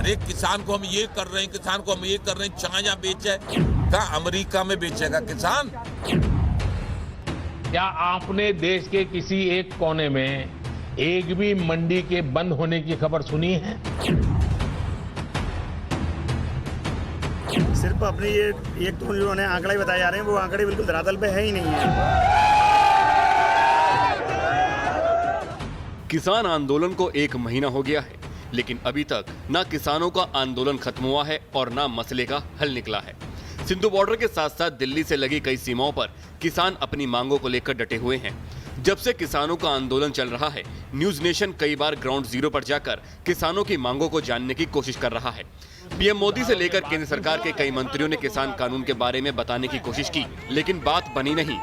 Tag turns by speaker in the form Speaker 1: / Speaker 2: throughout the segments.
Speaker 1: अरे किसान को हम ये कर रहे हैं, किसान को हम ये कर रहे हैं, छाया बेचे क्या अमेरिका में बेचेगा किसान?
Speaker 2: क्या आपने देश के किसी एक कोने में एक भी मंडी के बंद होने की खबर सुनी है?
Speaker 3: सिर्फ अपने ये एक दो जो है आंकड़े बताए जा रहे हैं, वो आंकड़े बिल्कुल धरातल पे है ही नहीं है।
Speaker 4: किसान आंदोलन को 1 महीना हो गया है, लेकिन अभी तक ना किसानों का आंदोलन खत्म हुआ है और ना मसले का हल निकला है। सिंधु बॉर्डर के साथ साथ दिल्ली से लगी कई सीमाओं पर किसान अपनी मांगों को लेकर डटे हुए हैं। जब से किसानों का आंदोलन चल रहा है, न्यूज नेशन कई बार ग्राउंड जीरो पर जाकर किसानों की मांगों को जानने की कोशिश कर रहा है। पीएम मोदी से लेकर केंद्र सरकार के कई मंत्रियों ने किसान कानून के बारे में बताने की कोशिश की, लेकिन बात बनी नहीं।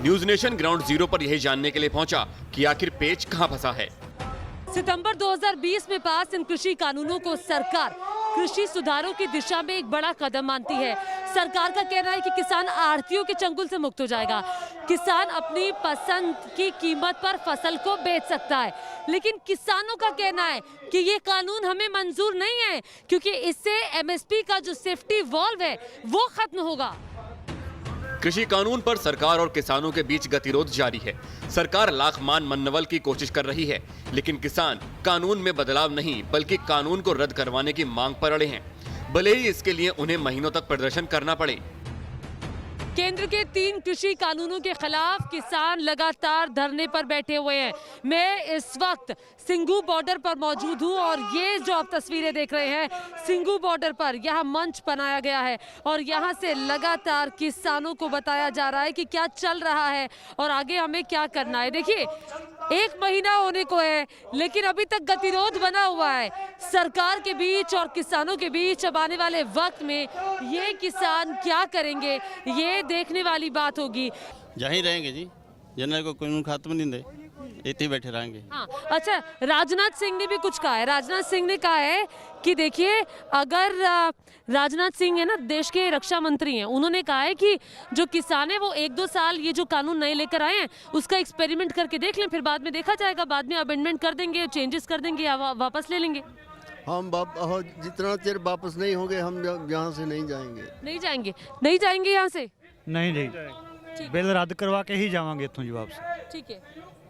Speaker 4: न्यूज नेशन ग्राउंड जीरो पर यही जानने के लिए पहुंचा कि आखिर पेच कहां फंसा है।
Speaker 5: सितंबर 2020 में पास इन कृषि कानूनों को सरकार कृषि सुधारों की दिशा में एक बड़ा कदम मानती है। सरकार का कहना है कि किसान आढ़तियों के चंगुल से मुक्त हो जाएगा। किसान अपनी पसंद की कीमत पर फसल को बेच सकता है, लेकिन किसानों का कहना है कि ये कानून हमें मंजूर नहीं है, क्योंकि इससे एमएसपी का जो सेफ्टी वॉल्व है वो खत्म होगा।
Speaker 4: कृषि कानून पर सरकार और किसानों के बीच गतिरोध जारी है। सरकार लाख मान मनवल की कोशिश कर रही है, लेकिन किसान कानून में बदलाव नहीं बल्कि कानून को रद्द करवाने की मांग पर अड़े हैं, भले ही इसके लिए उन्हें महीनों तक प्रदर्शन करना पड़े।
Speaker 5: केंद्र के 3 कृषि कानूनों के खिलाफ किसान लगातार धरने पर बैठे हुए हैं। मैं इस वक्त सिंघू बॉर्डर पर मौजूद हूं और ये जो आप तस्वीरें देख रहे हैं, सिंघू बॉर्डर पर यहाँ मंच बनाया गया है और यहाँ से लगातार किसानों को बताया जा रहा है कि क्या चल रहा है और आगे हमें क्या करना है। देखिए, 1 महीना होने को है, लेकिन अभी तक गतिरोध बना हुआ है सरकार के बीच और किसानों के बीच। अब आने वाले वक्त में ये किसान क्या करेंगे, ये देखने वाली बात होगी।
Speaker 6: यहीं रहेंगे जी, जनरल को कानून खत्म नहीं दे, इतने बैठे रहेंगे।
Speaker 5: हाँ, अच्छा, राजनाथ सिंह ने भी कुछ कहा है। राजनाथ सिंह ने कहा है कि देखिए, अगर राजनाथ सिंह है ना, देश के रक्षा मंत्री हैं, उन्होंने कहा है कि जो किसान है वो 1-2 साल ये जो कानून नए लेकर आए हैं उसका एक्सपेरिमेंट करके देख लें, फिर बाद में देखा जाएगा, बाद में अमेंडमेंट कर देंगे, चेंजेस कर देंगे या वापस ले लेंगे।
Speaker 7: हम जितना देर वापस नहीं होंगे हम यहाँ से नहीं जाएंगे।
Speaker 5: नहीं जाएंगे, नहीं जाएंगे यहाँ से।
Speaker 3: नहीं, बिल रद्द करवा के ही जावांगे इत्थों जी वापस।
Speaker 5: ठीक है,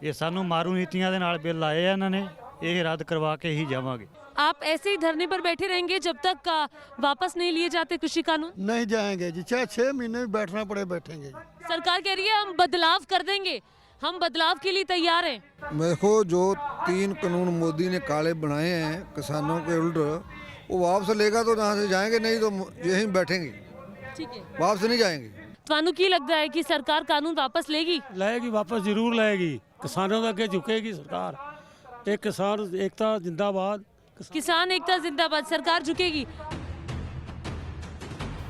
Speaker 3: ये सानू मारू नीतियां दे नाल बिल आए हैं इन्होंने, ये रद्द करवा के ही जावांगे।
Speaker 5: आप ऐसे ही धरने पर बैठे रहेंगे जब तक वापस नहीं लिए जाते कृषि कानून?
Speaker 7: नहीं जाएंगे जी, चाहे 6 महीने भी बैठना पड़े बैठेंगे।
Speaker 5: सरकार कह रही है हम बदलाव कर देंगे, हम बदलाव के लिए तैयार हैं।
Speaker 8: देखो, जो 3 कानून मोदी ने काले बनाए हैं किसानों के उल्ट, वो वापस लेगा तो यहाँ से जाएंगे, नहीं तो यहीं बैठेंगे।
Speaker 5: ठीक है,
Speaker 8: वापस नहीं जाएंगे।
Speaker 5: ਤੁਹਾਨੂੰ ਕੀ लगता है कि सरकार कानून वापस लेगी?
Speaker 9: लाएगी, वापस जरूर लाएगी। किसानों के आगे झुकेगी सरकार। एक किसान एकता जिंदाबाद।
Speaker 5: किसान एकता जिंदाबाद, सरकार झुकेगी।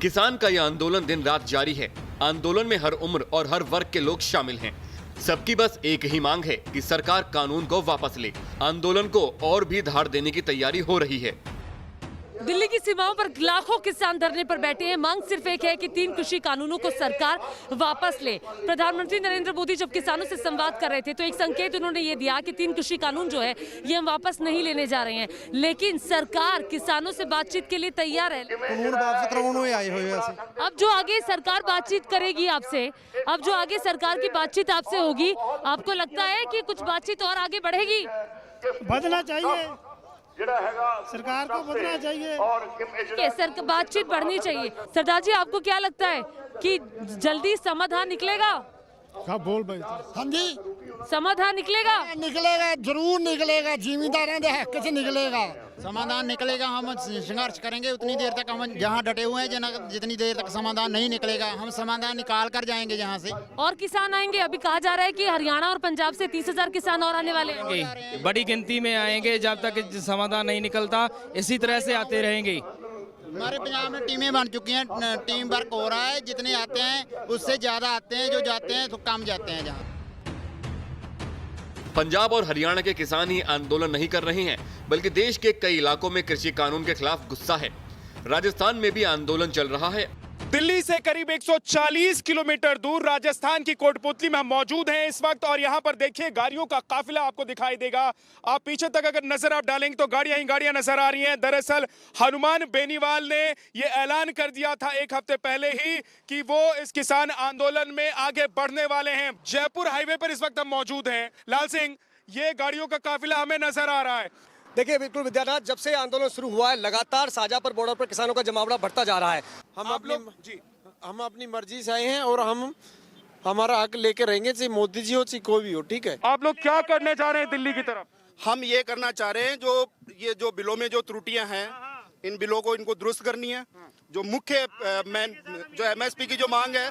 Speaker 4: किसान का यह आंदोलन दिन रात जारी है। आंदोलन में हर उम्र और हर वर्ग के लोग शामिल हैं। सबकी बस एक ही मांग है कि सरकार कानून को वापस ले। आंदोलन को और भी धार देने की तैयारी हो रही है।
Speaker 5: दिल्ली की सीमाओं पर लाखों किसान धरने पर बैठे हैं। मांग सिर्फ एक है कि 3 कृषि कानूनों को सरकार वापस ले। प्रधानमंत्री नरेंद्र मोदी जब किसानों से संवाद कर रहे थे तो एक संकेत उन्होंने ये दिया कि 3 कृषि कानून जो है ये हम वापस नहीं लेने जा रहे हैं, लेकिन सरकार किसानों से बातचीत के लिए तैयार है।
Speaker 7: कानून वापस करवाने आए हुए हैं।
Speaker 5: अब जो आगे सरकार बातचीत करेगी आपसे, अब जो आगे सरकार की बातचीत आपसे होगी, आपको लगता है कि कुछ बातचीत और आगे बढ़ेगी?
Speaker 3: बदलना चाहिए, सरकार को बदलना चाहिए।
Speaker 5: सर, बातचीत बढ़नी चाहिए। सरदार जी, आपको क्या लगता है कि जल्दी समाधान निकलेगा?
Speaker 7: बोल भाई। हाँ जी,
Speaker 5: समाधान निकलेगा?
Speaker 7: निकलेगा, जरूर निकलेगा। जिम्मेदारों के हक से निकलेगा।
Speaker 6: समाधान निकलेगा। हम संघर्ष करेंगे उतनी देर तक, हम जहाँ डटे हुए हैं, जितनी देर तक समाधान नहीं निकलेगा हम समाधान निकाल कर जाएंगे यहाँ से।
Speaker 5: और किसान आएंगे? अभी कहा जा रहा है कि हरियाणा और पंजाब से 30,000 किसान और आने वाले हैं।
Speaker 10: बड़ी गिनती में आएंगे। जब तक समाधान नहीं निकलता इसी तरह से आते रहेंगे।
Speaker 6: हमारे पंजाब में टीमें बन चुकी हैं, टीम वर्क हो रहा है। जितने आते हैं उससे ज्यादा आते हैं, जो जाते हैं तो कम जाते हैं। जहाँ
Speaker 4: पंजाब और हरियाणा के किसान ही आंदोलन नहीं कर रहे हैं, बल्कि देश के कई इलाकों में कृषि कानून के खिलाफ गुस्सा है। राजस्थान में भी आंदोलन चल रहा है।
Speaker 11: दिल्ली से करीब 140 किलोमीटर दूर राजस्थान की कोटपुतली में हम मौजूद हैं इस वक्त। और यहाँ पर देखिए गाड़ियों का काफिला आपको दिखाई देगा। आप पीछे तक अगर नजर आप डालेंगे तो गाड़ियां ही गाड़ियां नजर आ रही हैं। दरअसल हनुमान बेनीवाल ने ये ऐलान कर दिया था एक हफ्ते पहले ही कि वो इस किसान आंदोलन में आगे बढ़ने वाले हैं। जयपुर हाईवे पर इस वक्त हम मौजूद हैं। लाल सिंह, ये गाड़ियों का काफिला हमें नजर आ रहा है।
Speaker 12: देखिए बिल्कुल विद्यानाथ, जब से आंदोलन शुरू हुआ है लगातार शाजापुर बॉर्डर पर किसानों का जमावड़ा बढ़ता जा रहा है।
Speaker 13: हम अपनी मर्जी से आए हैं और हम हमारा हक लेके रहेंगे, चाहे मोदी जी हो चाहे कोई भी हो। ठीक है,
Speaker 11: आप लोग क्या करने जा रहे हैं दिल्ली की तरफ?
Speaker 14: हम ये करना चाह रहे हैं, जो बिलों में जो त्रुटियां हैं, इन बिलों को इनको दुरुस्त करनी है। जो मुख्य जो MSP की जो मांग है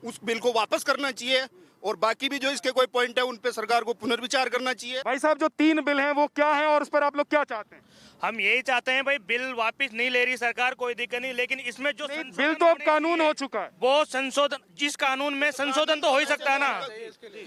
Speaker 14: उस बिल को वापस करना चाहिए, और बाकी भी जो इसके कोई पॉइंट है उन पे सरकार को पुनर्विचार करना चाहिए।
Speaker 11: भाई साहब, जो 3 बिल हैं वो क्या हैं और उस पर आप लोग क्या चाहते हैं?
Speaker 15: हम यही चाहते हैं भाई, बिल वापस नहीं ले रही सरकार, कोई दिक्कत नहीं, लेकिन इसमें जो
Speaker 11: बिल तो अब कानून हो चुका है,
Speaker 15: वो संशोधन, जिस कानून में संशोधन तो हो ही सकता है ना,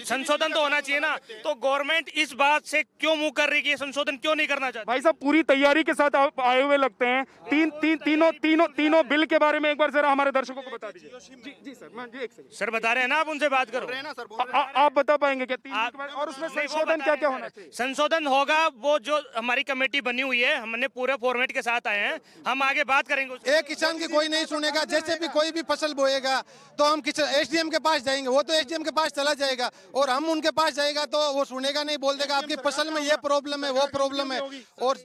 Speaker 15: संशोधन तो होना चाहिए ना। तो गवर्नमेंट इस बात से क्यों मुंह कर रही है कि संशोधन क्यों नहीं करना चाहती?
Speaker 11: भाई साहब, पूरी तैयारी के साथ आप आए हुए लगते हैं। तीनों बिल के बारे में एक बार जरा हमारे दर्शकों को बता दीजिए। जी सर,
Speaker 15: सर बता रहे हैं ना, आप उनसे बात करो।
Speaker 11: आप बता पाएंगे क्या 3 बिल के बारे में, और उसमें संशोधन क्या क्या होना चाहिए?
Speaker 15: संशोधन होगा वो जो हमारी कमेटी बनी हुई है, हमने पूरे फॉर्मेट के साथ आए हैं, हम आगे बात करेंगे।
Speaker 13: एक किसान की कोई नहीं सुनेगा। जैसे भी कोई भी फसल बोएगा तो हम SDM के पास जाएंगे, वो तो SDM के पास चला जाएगा, और हम उनके पास जाएगा तो वो सुनेगा नहीं, बोल देगा आपकी फसल में ये प्रॉब्लम है, वो प्रॉब्लम है। और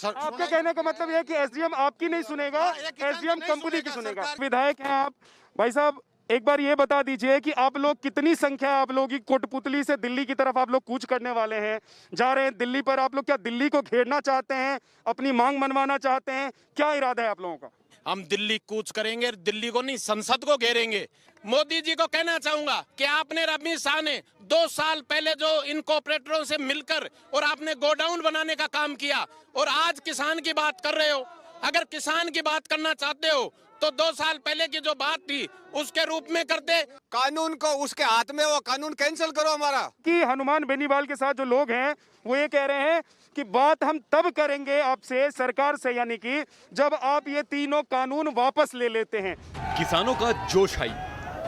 Speaker 11: आपके कहने का मतलब ये है कि SDM आपकी नहीं सुनेगा, SDM कंपनी की सुनेगा। विधायक हैं आप भाई साहब, एक बार ये बता दीजिए कि आप लोग कितनी संख्या आप लोगों की कोटपुतली से दिल्ली की तरफ आप लोग कूच करने वाले हैं, जा रहे हैं दिल्ली पर? आप लोग क्या दिल्ली को घेरना चाहते हैं, अपनी मांग मनवाना चाहते हैं, क्या इरादा है आप लोगों का?
Speaker 16: हम दिल्ली कूच करेंगे, दिल्ली को नहीं संसद को घेरेंगे। मोदी जी को कहना चाहूंगा कि आपने अमित शाह ने 2 साल पहले जो इन कॉर्पोरेटरों से मिलकर और आपने गोडाउन बनाने का काम किया, और आज किसान की बात कर रहे हो। अगर किसान की बात करना चाहते हो तो 2 साल पहले की जो बात थी उसके रूप में करते।
Speaker 13: कानून को उसके हाथ में, वो कानून कैंसिल करो हमारा।
Speaker 11: कि हनुमान बेनीवाल के साथ जो लोग हैं वो ये कह रहे हैं कि बात हम तब करेंगे आपसे, सरकार से, यानी कि जब आप ये तीनों कानून वापस ले लेते हैं।
Speaker 4: किसानों का जोश है।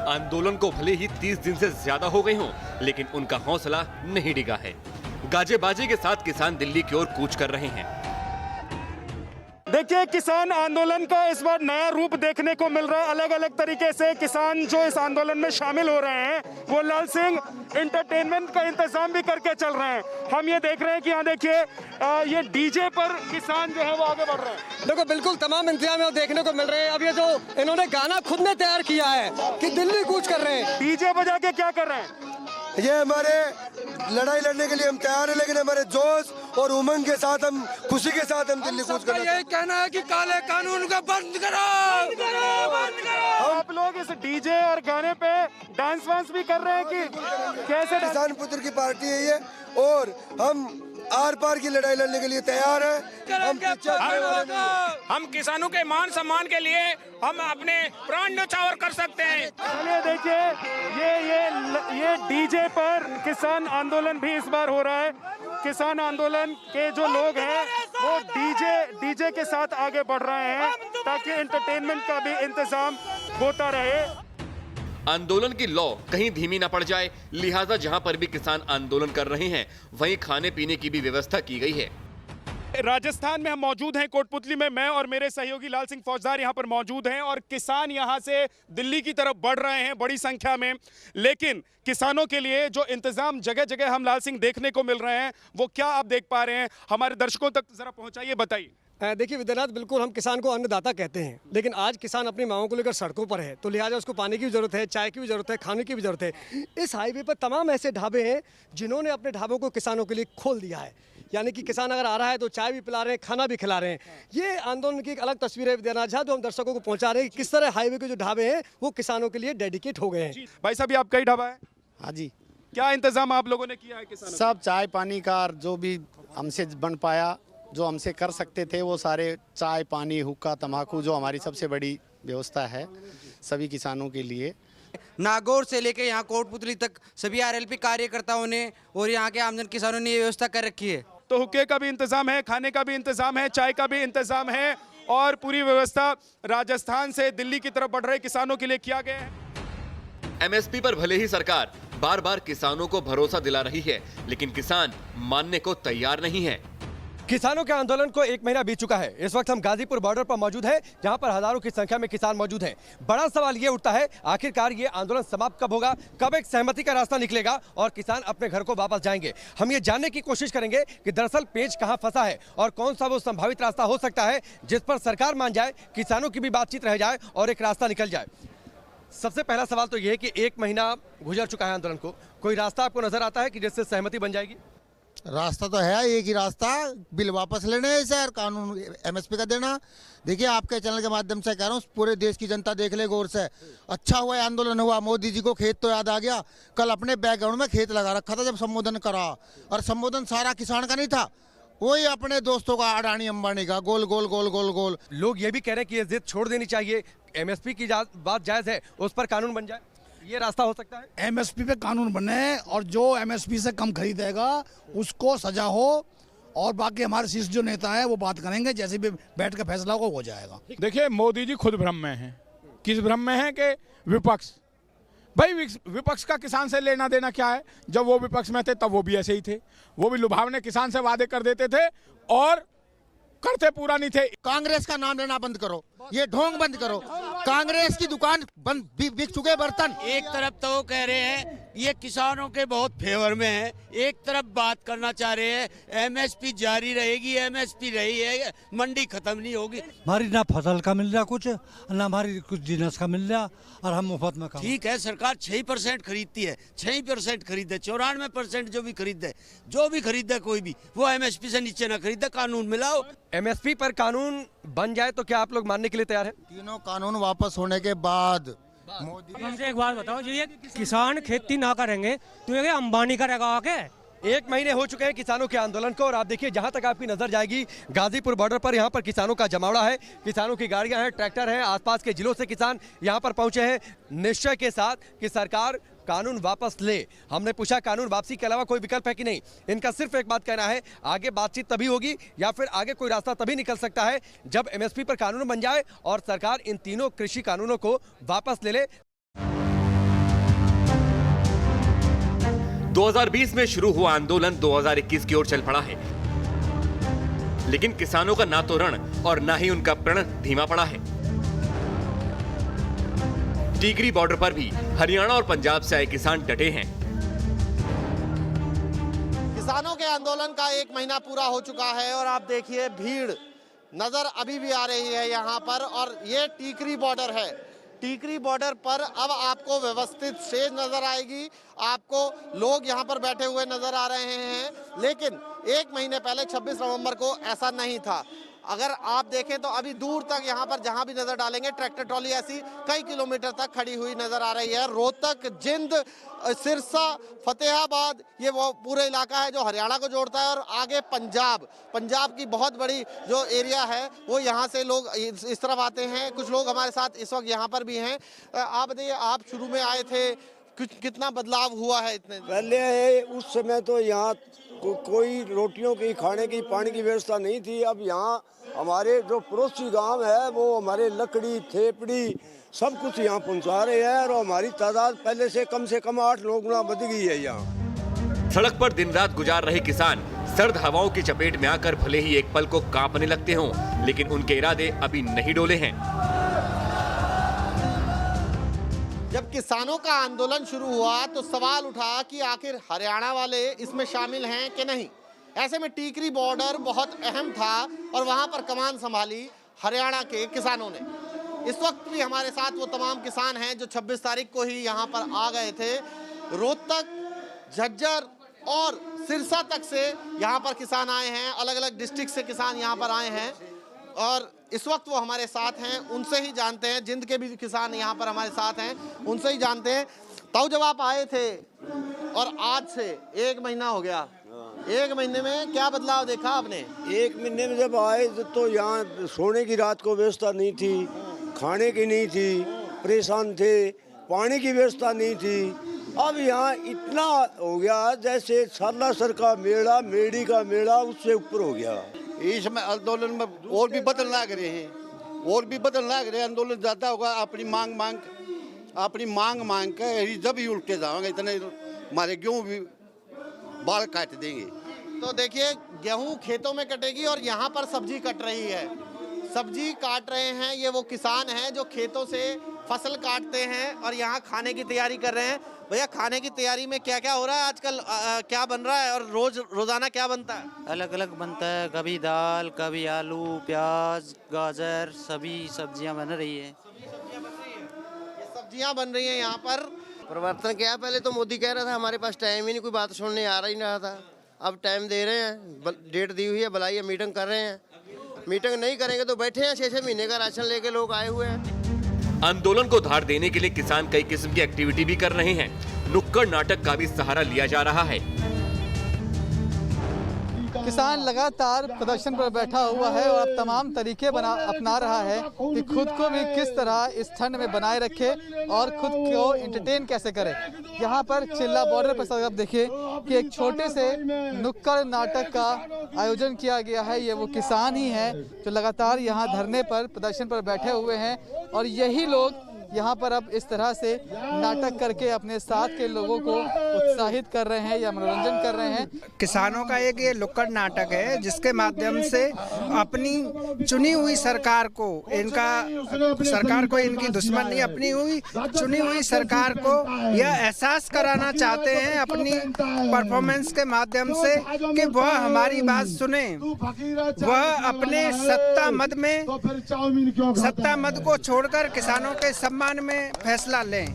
Speaker 4: आंदोलन को भले ही 30 दिन से ज्यादा हो गए हों, लेकिन उनका हौसला नहीं डिगा है। गाजे बाजे के साथ किसान दिल्ली की ओर कूच कर रहे हैं।
Speaker 11: देखिए, किसान आंदोलन का इस बार नया रूप देखने को मिल रहा है। अलग अलग तरीके से किसान जो इस आंदोलन में शामिल हो रहे हैं, वो लाल सिंह एंटरटेनमेंट का इंतजाम भी करके चल रहे हैं। हम ये देख रहे हैं कि यहाँ देखिए ये डीजे पर किसान जो है वो आगे बढ़ रहे हैं।
Speaker 12: देखो बिल्कुल तमाम इंतजाम देखने को मिल रहे हैं। अब ये जो इन्होंने गाना खुद ने तैयार किया है कि दिल्ली कूच कर रहे हैं,
Speaker 11: डीजे बजा के क्या कर रहे हैं?
Speaker 7: ये हमारे लड़ाई लड़ने के लिए हम तैयार हैं, लेकिन हमारे जोश और उमंग के साथ, हम खुशी के साथ हम दिल्ली कूच करना।
Speaker 13: यही कहना है कि काले कानून को बंद करो, बंद करो।
Speaker 11: आप लोग इस डीजे और गाने पे डांस वांस भी कर रहे हैं कि कैसे?
Speaker 7: किसान पुत्र की पार्टी है ये, और हम आर पार की लड़ाई लड़ने के लिए तैयार हैं।
Speaker 16: हम किसानों के मान सम्मान के लिए हम अपने प्राण न्यौछावर कर सकते हैं।
Speaker 11: चलिए देखिए, ये डीजे पर किसान आंदोलन भी इस बार हो रहा है। किसान आंदोलन के जो लोग हैं वो डीजे के साथ आगे बढ़ रहे हैं ताकि एंटरटेनमेंट का भी इंतजाम होता रहे।
Speaker 4: आंदोलन की लौ कहीं धीमी न पड़ जाए, लिहाजा जहां पर भी किसान आंदोलन कर रहे हैं वहीं खाने पीने की भी व्यवस्था की गई है।
Speaker 11: राजस्थान में हम मौजूद हैं, कोटपुतली में। मैं और मेरे सहयोगी लाल सिंह फौजदार यहां पर मौजूद हैं, और किसान यहां से दिल्ली की तरफ बढ़ रहे हैं बड़ी संख्या में। लेकिन किसानों के लिए जो इंतजाम जगह जगह हम लाल सिंह देखने को मिल रहे हैं, वो क्या आप देख पा रहे हैं? हमारे दर्शकों तक जरा पहुंचाइए, बताइए।
Speaker 12: देखिए विद्यानाथ, बिल्कुल हम किसान को अन्नदाता कहते हैं, लेकिन आज किसान अपनी मांगों को लेकर सड़कों पर है, तो लिहाजा उसको पानी की भी जरूरत है, चाय की भी जरूरत है, खाने की भी जरूरत है। इस हाईवे पर तमाम ऐसे ढाबे हैं जिन्होंने अपने ढाबों को किसानों के लिए खोल दिया है। यानी कि किसान अगर आ रहा है तो चाय भी पिला रहे हैं, खाना भी खिला रहे हैं। ये आंदोलन की एक अलग तस्वीर है विद्यानाथ झा, जो हम दर्शकों को पहुंचा रहे हैं किस तरह हाईवे के जो ढाबे हैं वो किसानों के लिए डेडिकेट हो गए हैं।
Speaker 11: भाई साहब, ये आपका ही ढाबा है?
Speaker 13: हाँ जी।
Speaker 11: क्या इंतजाम आप लोगों ने किया है किसानों?
Speaker 13: सब चाय पानी का जो भी हमसे बन पाया, जो हमसे कर सकते थे, वो सारे चाय पानी हुक्का तम्बाकू, जो हमारी सबसे बड़ी व्यवस्था है सभी किसानों के लिए।
Speaker 17: नागौर से लेकर यहाँ कोटपुतली तक सभी RLP कार्यकर्ताओं ने और यहाँ के आमजन किसानों ने ये व्यवस्था कर रखी है।
Speaker 11: तो हुक्के का भी इंतजाम है, खाने का भी इंतजाम है, चाय का भी इंतजाम है, और पूरी व्यवस्था राजस्थान से दिल्ली की तरफ बढ़ रहे किसानों के लिए किया गया है।
Speaker 4: एमएसपी पर भले ही सरकार बार बार किसानों को भरोसा दिला रही है, लेकिन किसान मानने को तैयार नहीं है।
Speaker 12: किसानों के आंदोलन को 1 महीना बीत चुका है। इस वक्त हम गाजीपुर बॉर्डर पर मौजूद हैं, जहां पर हजारों की संख्या में किसान मौजूद हैं। बड़ा सवाल ये उठता है, आखिरकार ये आंदोलन समाप्त कब होगा, कब एक सहमति का रास्ता निकलेगा और किसान अपने घर को वापस जाएंगे। हम ये जानने की कोशिश करेंगे कि दरअसल पेच कहां फंसा है और कौन सा वो संभावित रास्ता हो सकता है जिस पर सरकार मान जाए, किसानों की भी बातचीत रह जाए और एक रास्ता निकल जाए। सबसे पहला सवाल तो ये है कि 1 महीना गुजर चुका है आंदोलन को, कोई रास्ता आपको नजर आता है कि जिससे सहमति बन जाएगी?
Speaker 6: रास्ता तो है, एक ही रास्ता, बिल वापस लेने है सर, कानून एमएसपी का देना। देखिए आपके चैनल के माध्यम से कह रहा हूँ, पूरे देश की जनता देख ले गौर से। अच्छा हुआ आंदोलन हुआ, मोदी जी को खेत तो याद आ गया। कल अपने बैकग्राउंड में खेत लगा रखा था जब संबोधन करा, और संबोधन सारा किसान का नहीं था, वही अपने दोस्तों का, अडानी अंबानी का, गोल गोल गोल गोल गोल।
Speaker 12: लोग ये भी कह रहे हैं कि ये जिद छोड़ देनी चाहिए, एमएसपी की बात जायज है, उस पर कानून बन जाए, ये रास्ता हो सकता है।
Speaker 18: एमएसपी पे कानून बने और जो एमएसपी से कम खरीदेगा उसको सजा हो, और बाकी हमारे शीर्ष जो नेता है वो बात करेंगे, जैसे भी बैठ के फैसला हो जाएगा।
Speaker 11: देखिए मोदी जी खुद भ्रम में हैं। किस भ्रम में है कि विपक्ष, भाई विपक्ष का किसान से लेना देना क्या है? जब वो विपक्ष में थे तब वो भी ऐसे ही थे, वो भी लुभावने किसान से वादे कर देते थे और करते पूरा नहीं थे।
Speaker 6: कांग्रेस का नाम लेना बंद करो, ये ढोंग बंद करो। कांग्रेस की दुकान बंद, बिक चुके बर्तन।
Speaker 19: एक तरफ तो वो कह रहे हैं ये किसानों के बहुत फेवर में है, एक तरफ बात करना चाह रहे हैं एमएसपी जारी रहेगी, एमएसपी रही है, मंडी खत्म नहीं होगी।
Speaker 3: हमारी ना फसल का मिल रहा कुछ, ना हमारी कुछ जिनस का मिल रहा, और हम मुफ्त में काम।
Speaker 19: ठीक है, सरकार 6% खरीदती है, 6% खरीदे, 94% जो भी खरीदे कोई भी, वो एमएसपी से नीचे ना खरीदे, कानून मिलाओ।
Speaker 12: एमएसपी पर कानून बन जाए तो क्या आप लोग मानने के लिए तैयार हैं?
Speaker 6: तीनों कानून वापस होने के बाद
Speaker 20: मोदी। हमसे एक बात बताओ, ये किसान खेती ना करेंगे तो ये अंबानी करेगा आके?
Speaker 12: 1 महीने हो चुके हैं किसानों के आंदोलन को, और आप देखिए जहां तक आपकी नजर जाएगी गाजीपुर बॉर्डर पर, यहां पर किसानों का जमावड़ा है, किसानों की गाड़ियां हैं, ट्रैक्टर हैं, आसपास के जिलों से किसान यहां पर पहुंचे हैं निश्चय के साथ कि सरकार कानून वापस ले। हमने पूछा कानून वापसी के अलावा कोई विकल्प है कि नहीं। इनका सिर्फ एक बात कहना है, आगे बातचीत तभी होगी या फिर आगे कोई रास्ता तभी निकल सकता है जब एमएसपी पर कानून बन जाए और सरकार इन तीनों कृषि कानूनों को वापस ले ले।
Speaker 4: 2020 में शुरू हुआ आंदोलन 2021 की ओर चल पड़ा है, लेकिन किसानों का ना तो रण और ना ही उनका प्रण धीमा पड़ा है। टीकरी बॉर्डर पर भी हरियाणा और पंजाब से आए किसान डटे हैं।
Speaker 6: किसानों के आंदोलन का 1 महीना पूरा हो चुका है और आप देखिए भीड़ नजर अभी भी आ रही है यहाँ पर, और ये टीकरी बॉर्डर है। टीकरी बॉर्डर पर अब आपको व्यवस्थित स्टेज नजर आएगी, आपको लोग यहाँ पर बैठे हुए नजर आ रहे हैं, लेकिन 1 महीने पहले 26 नवंबर को ऐसा नहीं था। अगर आप देखें तो अभी दूर तक यहाँ पर जहाँ भी नजर डालेंगे ट्रैक्टर ट्रॉली ऐसी कई किलोमीटर तक खड़ी हुई नजर आ रही है। रोहतक, जिंद, सिरसा, फतेहाबाद, ये वो पूरे इलाका है जो हरियाणा को जोड़ता है, और आगे पंजाब की बहुत बड़ी जो एरिया है वो यहाँ से लोग इस तरफ आते हैं। कुछ लोग हमारे साथ इस वक्त यहाँ पर भी हैं। आप बताइए, आप शुरू में आए थे, कितना बदलाव हुआ है? इतने
Speaker 21: पहले उस समय तो यहाँ कोई रोटियों की, खाने की, पानी की व्यवस्था नहीं थी। अब यहाँ हमारे जो पड़ोसी गांव है वो हमारे लकड़ी, थेपड़ी सब कुछ यहाँ पहुँचा रहे हैं, और हमारी तादाद पहले से कम 8 गुना बढ़ गई है। यहाँ
Speaker 4: सड़क पर दिन रात गुजार रहे किसान सर्द हवाओं की चपेट में आकर भले ही एक पल को कांपने लगते हों, लेकिन उनके इरादे अभी नहीं डोले हैं।
Speaker 6: जब किसानों का आंदोलन शुरू हुआ तो सवाल उठा कि आखिर हरियाणा वाले इसमें शामिल हैं कि नहीं। ऐसे में टीकरी बॉर्डर बहुत अहम था और वहां पर कमान संभाली हरियाणा के किसानों ने। इस वक्त भी हमारे साथ वो तमाम किसान हैं जो 26 तारीख को ही यहाँ पर आ गए थे। रोहतक, झज्जर और सिरसा तक से यहाँ पर किसान आए हैं, अलग अलग डिस्ट्रिक्ट से किसान यहाँ पर आए हैं, और इस वक्त वो हमारे साथ हैं। उनसे ही जानते हैं, जिंद के भी किसान यहाँ पर हमारे साथ हैं, उनसे ही जानते हैं। तब जब आप आए थे और आज से 1 महीना हो गया, 1 महीने में क्या बदलाव देखा आपने?
Speaker 21: 1 महीने में जब आए तो यहाँ सोने की रात को व्यवस्था नहीं थी, खाने की नहीं थी, परेशान थे, पानी की व्यवस्था नहीं थी। अब यहाँ इतना हो गया जैसे सालासर का मेला, मेड़ी का मेला उससे ऊपर हो गया।
Speaker 1: इसमें आंदोलन में और भी बदल लग रहे हैं, और भी बदल लग रहे हैं। आंदोलन ज़्यादा होगा, अपनी मांग मांग के जब ही उल्टे जाओगे, इतने हमारे गेहूँ भी बाल काट देंगे।
Speaker 6: तो देखिए गेहूं खेतों में कटेगी और यहाँ पर सब्जी कट रही है। सब्जी काट रहे हैं ये वो किसान हैं जो खेतों से फसल काटते हैं और यहाँ खाने की तैयारी कर रहे हैं। भैया खाने की तैयारी में क्या क्या हो रहा है आजकल, क्या बन रहा है और रोजाना क्या बनता है?
Speaker 22: अलग अलग बनता है, कभी दाल, कभी आलू, प्याज, गाजर, सभी सब्जियां बन रही है।
Speaker 6: सब्जियां बन रही हैं यहाँ पर।
Speaker 23: परिवर्तन क्या है, पहले तो मोदी कह रहा था हमारे पास टाइम ही नहीं, कोई बात सुनने आ रहा था। अब टाइम दे रहे हैं, डेट दी हुई है, बुलाइए, मीटिंग कर रहे हैं। मीटिंग नहीं करेंगे तो बैठे हैं, 6-6 महीने का राशन लेके लोग आए हुए हैं।
Speaker 4: आंदोलन को धार देने के लिए किसान कई किस्म की एक्टिविटी भी कर रहे हैं। नुक्कड़ नाटक का भी सहारा लिया जा रहा है।
Speaker 24: किसान लगातार प्रदर्शन पर बैठा हुआ है और अब तमाम तरीके अपना रहा है कि खुद को भी किस तरह इस ठंड में बनाए रखे और खुद को एंटरटेन कैसे करे। यहाँ पर चिल्ला बॉर्डर पर आप देखिए कि एक छोटे से नुक्कड़ नाटक का आयोजन किया गया है। ये वो किसान ही हैं जो लगातार यहाँ धरने पर प्रदर्शन पर बैठे हुए हैं और यही लोग यहाँ पर अब इस तरह से नाटक करके अपने साथ के लोगों को उत्साहित कर रहे हैं या मनोरंजन कर रहे हैं।
Speaker 25: किसानों का एक ये नुक्कड़ नाटक है जिसके माध्यम से अपनी चुनी हुई सरकार को, सरकार को इनकी दुश्मन नहीं, अपनी चुनी हुई सरकार को यह एहसास कराना चाहते हैं अपनी परफॉर्मेंस के माध्यम से कि वह हमारी बात सुने, वह अपने सत्ता मद को छोड़कर किसानों के सम्मान में फैसला लें।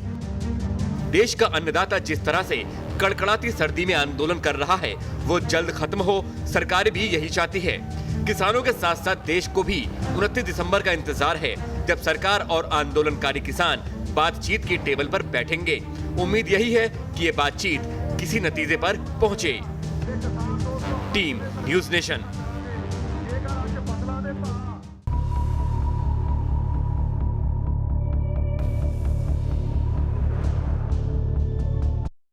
Speaker 4: देश का अन्नदाता जिस तरह से कड़कड़ाती सर्दी में आंदोलन कर रहा है वो जल्द खत्म हो, सरकार भी यही चाहती है। किसानों के साथ साथ देश को भी 29 दिसंबर का इंतजार है जब सरकार और आंदोलनकारी किसान बातचीत की टेबल पर बैठेंगे। उम्मीद यही है कि ये बातचीत किसी नतीजे पर पहुंचे। Team news nation.